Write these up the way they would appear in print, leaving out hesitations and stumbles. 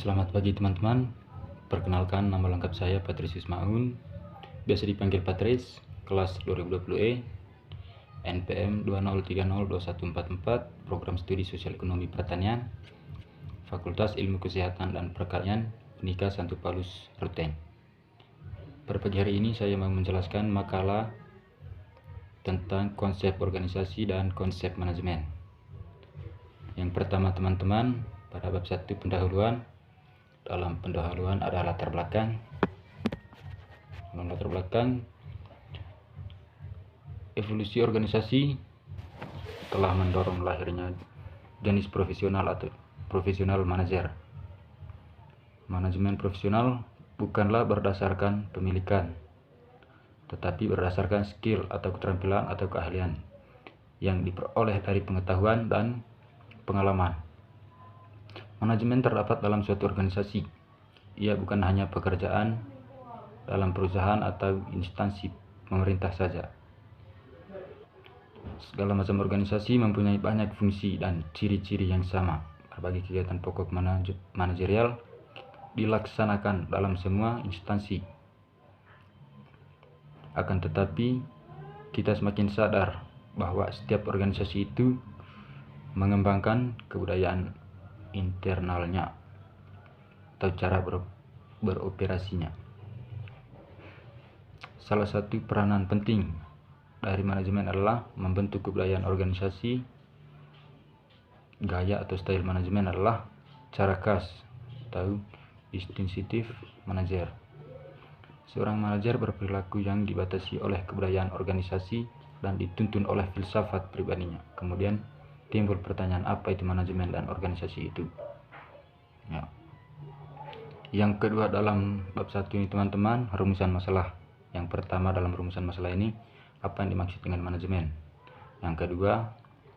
Selamat pagi teman-teman. Perkenalkan, nama lengkap saya Patrisius Maun, biasa dipanggil Patris, kelas 2020E, NPM 20302144, Program Studi Sosial Ekonomi Pertanian, Fakultas Ilmu Kesehatan dan Perkaryan, Unika Santo Paulus, Ruteng. Pada pagi hari ini saya mau menjelaskan makalah tentang konsep organisasi dan konsep manajemen. Yang pertama teman-teman, pada bab 1 pendahuluan. Dalam pendahuluan ada latar belakang. Dalam latar belakang, evolusi organisasi telah mendorong lahirnya jenis profesional atau profesional manajer. Manajemen profesional bukanlah berdasarkan pemilikan, tetapi berdasarkan skill atau keterampilan atau keahlian yang diperoleh dari pengetahuan dan pengalaman. Manajemen terdapat dalam suatu organisasi. Ia bukan hanya pekerjaan dalam perusahaan atau instansi pemerintah saja. Segala macam organisasi mempunyai banyak fungsi dan ciri-ciri yang sama. Berbagai kegiatan pokok manajerial dilaksanakan dalam semua instansi. Akan tetapi, kita semakin sadar bahwa setiap organisasi itu mengembangkan kebudayaan internalnya atau cara beroperasinya. Salah satu peranan penting dari manajemen adalah membentuk kebudayaan organisasi. Gaya atau style manajemen adalah cara khas atau distinctive manager. Seorang manajer berperilaku yang dibatasi oleh kebudayaan organisasi dan dituntun oleh filsafat pribadinya. Kemudian timbul pertanyaan, apa itu manajemen dan organisasi itu? Ya. Yang kedua dalam bab 1 ini teman-teman, rumusan masalah. Yang pertama dalam rumusan masalah ini, apa yang dimaksud dengan manajemen? Yang kedua,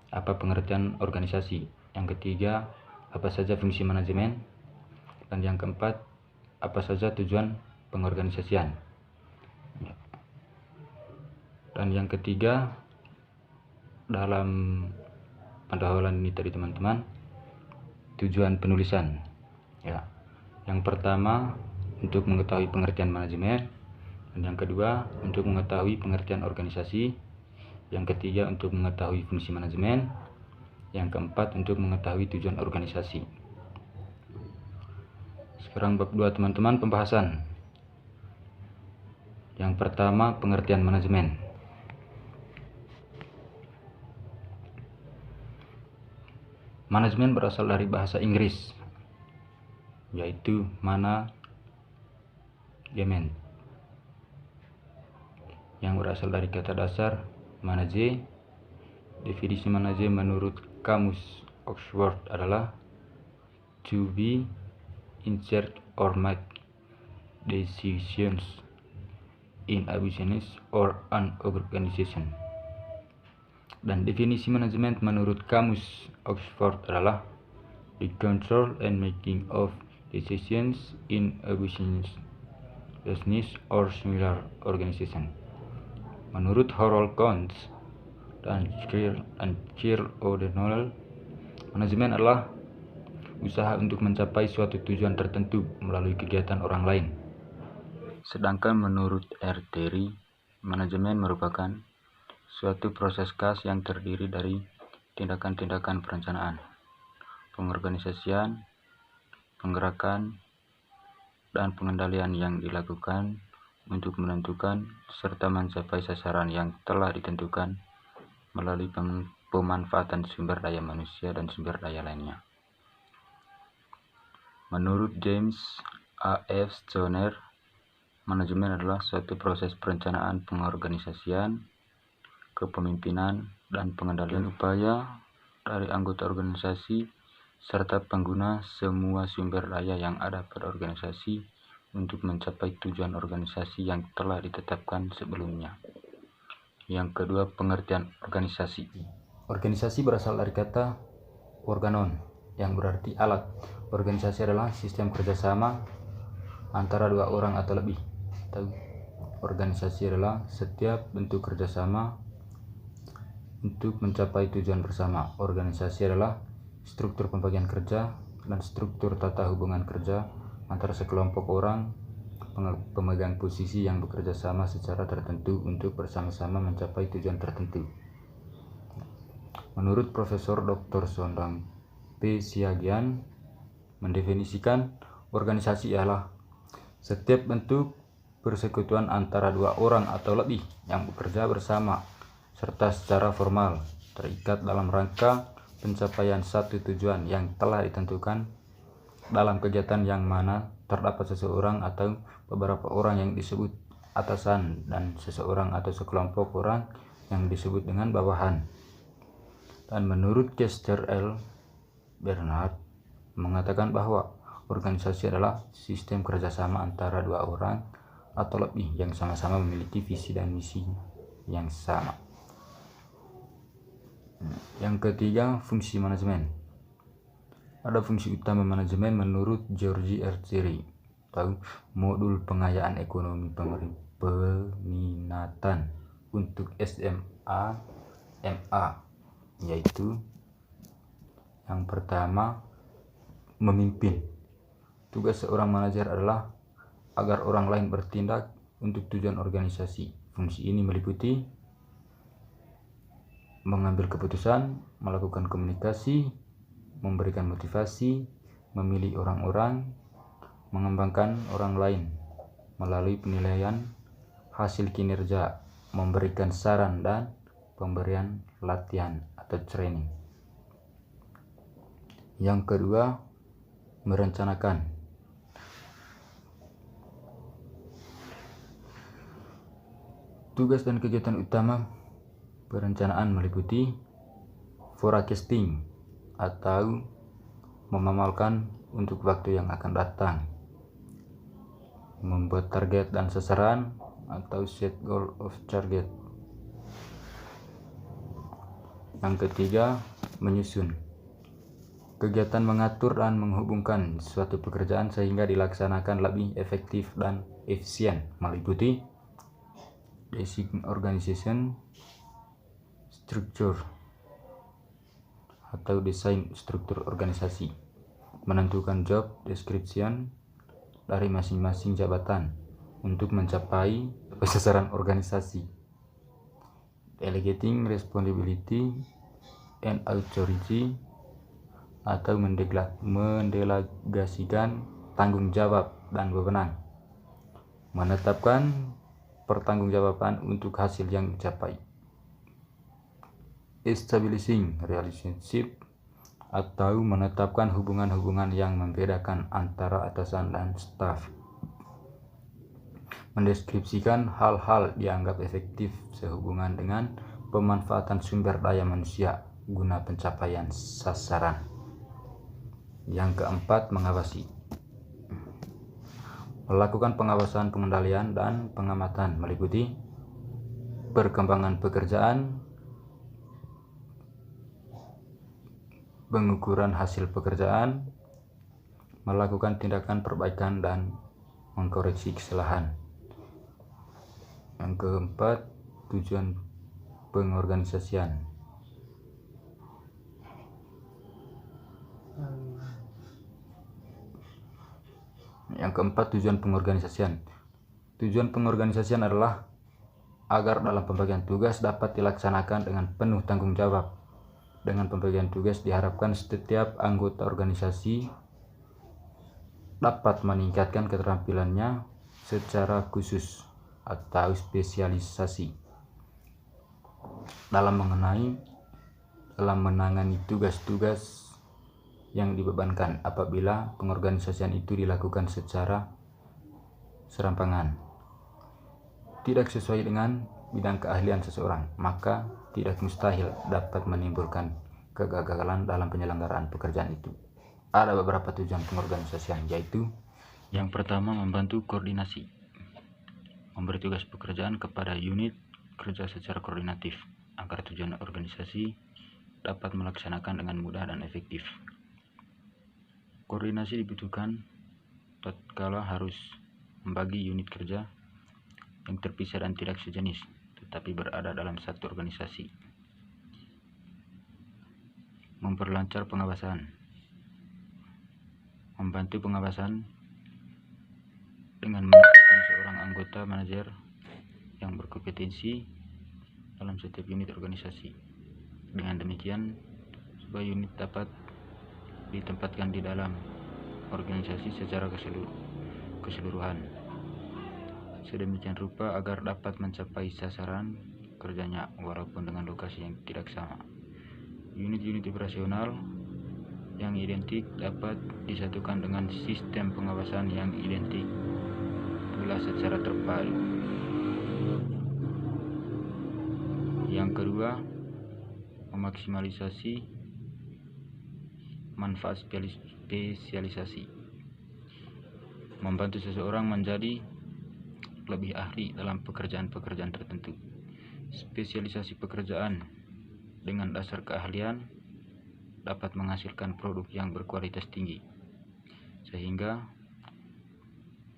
apa pengertian organisasi? Yang ketiga, apa saja fungsi manajemen? Dan yang keempat, apa saja tujuan pengorganisasian? Ya. Dan yang ketiga, dalam pendahuluan ini tadi teman-teman, tujuan penulisan. Ya. Yang pertama, untuk mengetahui pengertian manajemen. Dan yang kedua, untuk mengetahui pengertian organisasi. Yang ketiga, untuk mengetahui fungsi manajemen. Yang keempat, untuk mengetahui tujuan organisasi. Sekarang bab 2 teman-teman, pembahasan. Yang pertama, pengertian manajemen. Manajemen berasal dari bahasa Inggris, yaitu management, yang berasal dari kata dasar manage. Definisi manage menurut Kamus Oxford adalah to be in charge or make decisions in a business or an organization. Dan definisi manajemen menurut Kamus Oxford adalah the control and making of decisions in a business or similar organization. Menurut Harold Kohns dan Charles O'Donnell, manajemen adalah usaha untuk mencapai suatu tujuan tertentu melalui kegiatan orang lain. Sedangkan menurut R. Terry, manajemen merupakan suatu proses khas yang terdiri dari tindakan-tindakan perencanaan, pengorganisasian, penggerakan, dan pengendalian yang dilakukan untuk menentukan serta mencapai sasaran yang telah ditentukan melalui pemanfaatan sumber daya manusia dan sumber daya lainnya. Menurut James A. F. Stoner, manajemen adalah suatu proses perencanaan, pengorganisasian, kepemimpinan, dan pengendalian upaya dari anggota organisasi serta pengguna semua sumber daya yang ada pada organisasi untuk mencapai tujuan organisasi yang telah ditetapkan sebelumnya. Yang kedua, pengertian organisasi. Organisasi berasal dari kata organon, yang berarti alat. Organisasi adalah sistem kerjasama antara dua orang atau lebih. Organisasi adalah setiap bentuk kerjasama untuk mencapai tujuan bersama. Organisasi adalah struktur pembagian kerja dan struktur tata hubungan kerja antara sekelompok orang pemegang posisi yang bekerja sama secara tertentu untuk bersama-sama mencapai tujuan tertentu. Menurut Profesor Dr. Sondang P. Siagian, mendefinisikan organisasi ialah setiap bentuk persekutuan antara dua orang atau lebih yang bekerja bersama serta secara formal terikat dalam rangka pencapaian satu tujuan yang telah ditentukan dalam kegiatan yang mana terdapat seseorang atau beberapa orang yang disebut atasan dan seseorang atau sekelompok orang yang disebut dengan bawahan. Dan menurut Chester L. Bernard mengatakan bahwa organisasi adalah sistem kerjasama antara dua orang atau lebih yang sama-sama memiliki visi dan misi yang sama. Yang ketiga, fungsi manajemen. Ada fungsi utama manajemen menurut George R. Cherry atau modul pengayaan ekonomi peminatan untuk SMA MA, yaitu yang pertama, memimpin. Tugas seorang manajer adalah agar orang lain bertindak untuk tujuan organisasi. Fungsi ini meliputi mengambil keputusan, melakukan komunikasi, memberikan motivasi, memilih orang-orang, mengembangkan orang lain melalui penilaian hasil kinerja, memberikan saran dan pemberian latihan atau training. Yang kedua, merencanakan. Tugas dan kegiatan utama perencanaan meliputi forecasting atau memamalkan untuk waktu yang akan datang, membuat target dan sasaran atau set goal of target. Yang ketiga, menyusun. Kegiatan mengatur dan menghubungkan suatu pekerjaan sehingga dilaksanakan lebih efektif dan efisien meliputi design organization structure atau desain struktur organisasi, menentukan job description dari masing-masing jabatan untuk mencapai sasaran organisasi, delegating responsibility and authority atau mendelegasikan tanggung jawab dan wewenang, menetapkan pertanggungjawaban untuk hasil yang dicapai, establishing relationship atau menetapkan hubungan-hubungan yang membedakan antara atasan dan staf, mendeskripsikan hal-hal dianggap efektif sehubungan dengan pemanfaatan sumber daya manusia guna pencapaian sasaran. Yang keempat, mengawasi. Melakukan pengawasan, pengendalian, dan pengamatan meliputi perkembangan pekerjaan, pengukuran hasil pekerjaan, melakukan tindakan perbaikan dan mengkoreksi kesalahan. Yang keempat, tujuan pengorganisasian. Yang keempat, tujuan pengorganisasian. Tujuan pengorganisasian adalah agar dalam pembagian tugas dapat dilaksanakan dengan penuh tanggung jawab. Dengan pembagian tugas diharapkan setiap anggota organisasi dapat meningkatkan keterampilannya secara khusus atau spesialisasi dalam menangani tugas-tugas yang dibebankan apabila pengorganisasian itu dilakukan secara serampangan, tidak sesuai dengan bidang keahlian seseorang, maka tidak mustahil dapat menimbulkan kegagalan dalam penyelenggaraan pekerjaan itu. Ada beberapa tujuan pengorganisasian, yaitu yang pertama, membantu koordinasi, memberi tugas pekerjaan kepada unit kerja secara koordinatif agar tujuan organisasi dapat melaksanakan dengan mudah dan efektif. Koordinasi dibutuhkan tatkala harus membagi unit kerja yang terpisah dan tidak sejenis, tetapi berada dalam satu organisasi. Memperlancar pengawasan. membantu pengawasan dengan menetapkan seorang anggota manajer yang berkompetensi dalam setiap unit organisasi. Dengan demikian, sebuah unit dapat ditempatkan di dalam organisasi secara keseluruhan sedemikian rupa agar dapat mencapai sasaran kerjanya walaupun dengan lokasi yang tidak sama. Unit-unit operasional yang identik dapat disatukan dengan sistem pengawasan yang identik pula secara terpadu. Yang kedua, memaksimalisasi manfaat spesialisasi. Membantu seseorang menjadi lebih ahli dalam pekerjaan-pekerjaan tertentu. Spesialisasi pekerjaan dengan dasar keahlian dapat menghasilkan produk yang berkualitas tinggi, sehingga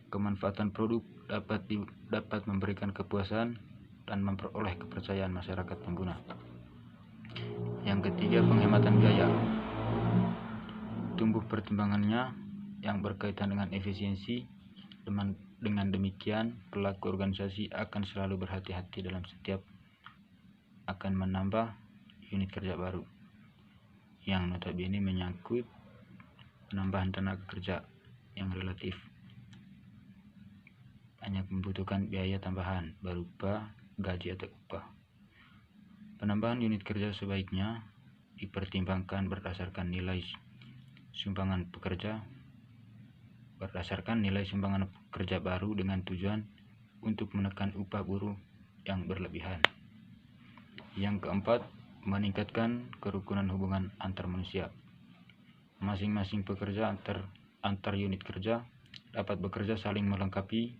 kemanfaatan produk dapat memberikan kepuasan dan memperoleh kepercayaan masyarakat pengguna. Yang ketiga, penghematan biaya. Tumbuh pertimbangannya yang berkaitan dengan efisiensi. Dengan demikian, pelaku organisasi akan selalu berhati-hati dalam setiap akan menambah unit kerja baru, yang notabene menyangkut penambahan tenaga kerja yang relatif hanya membutuhkan biaya tambahan berupa gaji atau upah. Penambahan unit kerja sebaiknya dipertimbangkan berdasarkan nilai sumbangan pekerja baru dengan tujuan untuk menekan upah buruh yang berlebihan. Yang keempat, meningkatkan kerukunan hubungan antar manusia. Masing-masing pekerja antar unit kerja dapat bekerja saling melengkapi,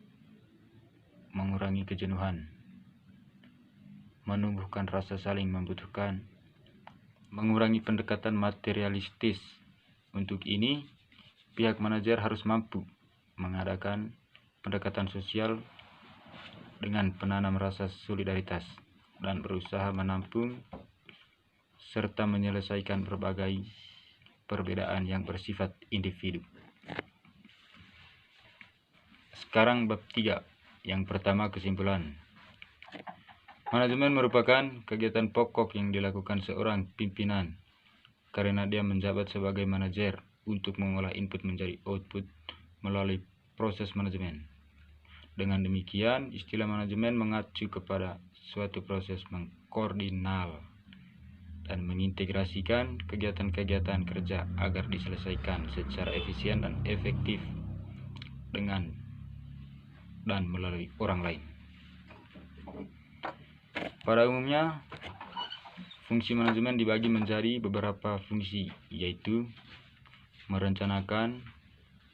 mengurangi kejenuhan, menumbuhkan rasa saling membutuhkan, mengurangi pendekatan materialistis. Untuk ini, pihak manajer harus mampu mengadakan pendekatan sosial dengan penanam rasa solidaritas dan berusaha menampung serta menyelesaikan berbagai perbedaan yang bersifat individu. Sekarang bab 3. Yang pertama, kesimpulan. Manajemen merupakan kegiatan pokok yang dilakukan seorang pimpinan karena dia menjabat sebagai manajer untuk mengolah input menjadi output melalui proses manajemen. Dengan demikian, istilah manajemen mengacu kepada suatu proses mengkoordinal dan mengintegrasikan kegiatan-kegiatan kerja agar diselesaikan secara efisien dan efektif dengan dan melalui orang lain. Pada umumnya, fungsi manajemen dibagi menjadi beberapa fungsi, yaitu merencanakan,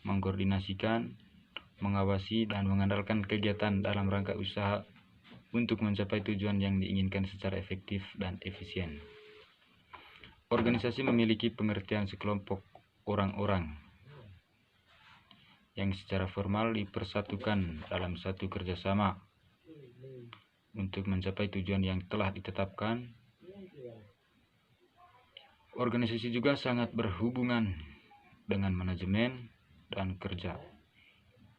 mengkoordinasikan, mengawasi, dan mengandalkan kegiatan dalam rangka usaha untuk mencapai tujuan yang diinginkan secara efektif dan efisien. Organisasi memiliki pengertian sekelompok orang-orang yang secara formal dipersatukan dalam satu kerjasama untuk mencapai tujuan yang telah ditetapkan. Organisasi juga sangat berhubungan dengan manajemen dan kerja,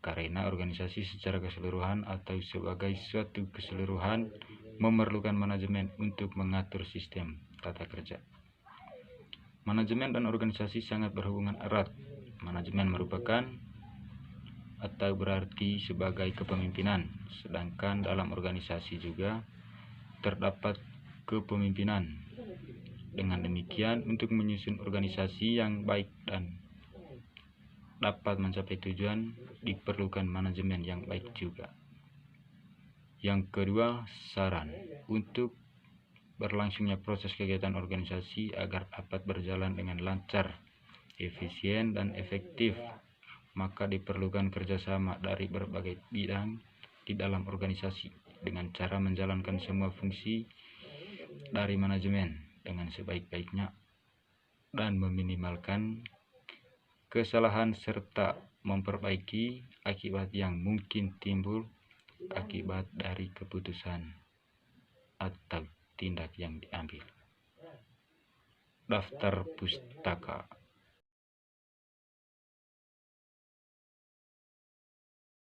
karena organisasi secara keseluruhan atau sebagai suatu keseluruhan memerlukan manajemen untuk mengatur sistem tata kerja. Manajemen dan organisasi sangat berhubungan erat. Manajemen merupakan atau berarti sebagai kepemimpinan, sedangkan dalam organisasi juga terdapat kepemimpinan. Dengan demikian, untuk menyusun organisasi yang baik dan dapat mencapai tujuan, diperlukan manajemen yang baik juga. Yang kedua, saran untuk berlangsungnya proses kegiatan organisasi agar dapat berjalan dengan lancar, efisien, dan efektif, maka diperlukan kerjasama dari berbagai bidang di dalam organisasi dengan cara menjalankan semua fungsi dari manajemen dengan sebaik-baiknya dan meminimalkan kesalahan serta memperbaiki akibat yang mungkin timbul akibat dari keputusan atau tindak yang diambil. Daftar pustaka.